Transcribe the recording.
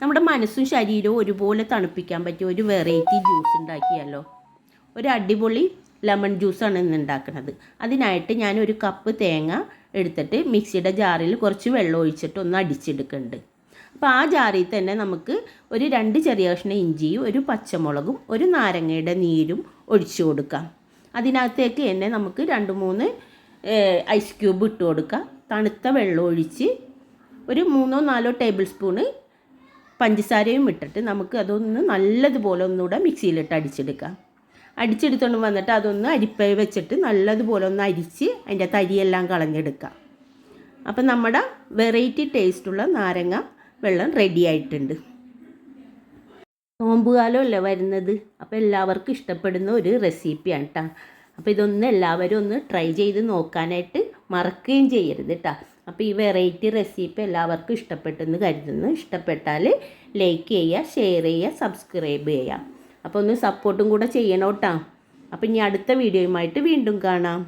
നമ്മുടെ മനസ്സും ശരീരവും ഒരുപോലെ തണുപ്പിക്കാൻ പറ്റിയ ഒരു വെറൈറ്റി ജ്യൂസ് ഉണ്ടാക്കിയല്ലോ. ഒരു അടിപൊളി ലെമൺ ജ്യൂസാണ് ഇന്ന് ഉണ്ടാക്കുന്നത്. അതിനായിട്ട് ഞാൻ ഒരു കപ്പ് തേങ്ങ എടുത്തിട്ട് മിക്സിയുടെ ജാറിൽ കുറച്ച് വെള്ളം ഒഴിച്ചിട്ട് ഒന്ന് അടിച്ചെടുക്കുന്നുണ്ട്. അപ്പോൾ ആ ജാറിൽ തന്നെ നമുക്ക് ഒരു 2 ചെറിയ കഷ്ണം ഇഞ്ചിയും ഒരു പച്ചമുളകും ഒരു നാരങ്ങയുടെ നീരും ഒഴിച്ചു കൊടുക്കാം. അതിനകത്തേക്ക് തന്നെ നമുക്ക് 2-3 ഐസ് ക്യൂബ് ഇട്ട് കൊടുക്കാം. തണുത്ത വെള്ളം ഒഴിച്ച് ഒരു 3-4 ടേബിൾ സ്പൂണ് പഞ്ചസാരയും ഇട്ടിട്ട് നമുക്ക് അതൊന്ന് നല്ലതുപോലെ ഒന്നുകൂടെ മിക്സിയിലിട്ട് അടിച്ചെടുക്കാം. അടിച്ചെടുത്തുകൊണ്ട് വന്നിട്ട് അതൊന്ന് അരിപ്പ വെച്ചിട്ട് നല്ലതുപോലെ ഒന്ന് അരിച്ച് അതിൻ്റെ തരിയെല്ലാം കളഞ്ഞെടുക്കാം. അപ്പം നമ്മുടെ വെറൈറ്റി ടേസ്റ്റുള്ള നാരങ്ങ വെള്ളം റെഡി ആയിട്ടുണ്ട്. നോമ്പുകാലമല്ലേ വരുന്നത്, അപ്പോൾ എല്ലാവർക്കും ഇഷ്ടപ്പെടുന്ന ഒരു റെസിപ്പിയാണ് കേട്ടോ. അപ്പോൾ ഇതൊന്ന് എല്ലാവരും ഒന്ന് ട്രൈ ചെയ്ത് നോക്കാനായിട്ട് മറക്കുകയും ചെയ്യരുത് കേട്ടോ. അപ്പോൾ ഈ വെറൈറ്റി റെസിപ്പി എല്ലാവർക്കും ഇഷ്ടപ്പെട്ടെന്ന് കരുതുന്നു. ഇഷ്ടപ്പെട്ടാൽ ലൈക്ക് ചെയ്യുക, ഷെയർ ചെയ്യുക, സബ്സ്ക്രൈബ് ചെയ്യുക. അപ്പോൾ ഒന്ന് സപ്പോർട്ടും കൂടെ ചെയ്യണം കേട്ടോ. അപ്പോൾ ഇനി അടുത്ത വീഡിയോയുമായിട്ട് വീണ്ടും കാണാം.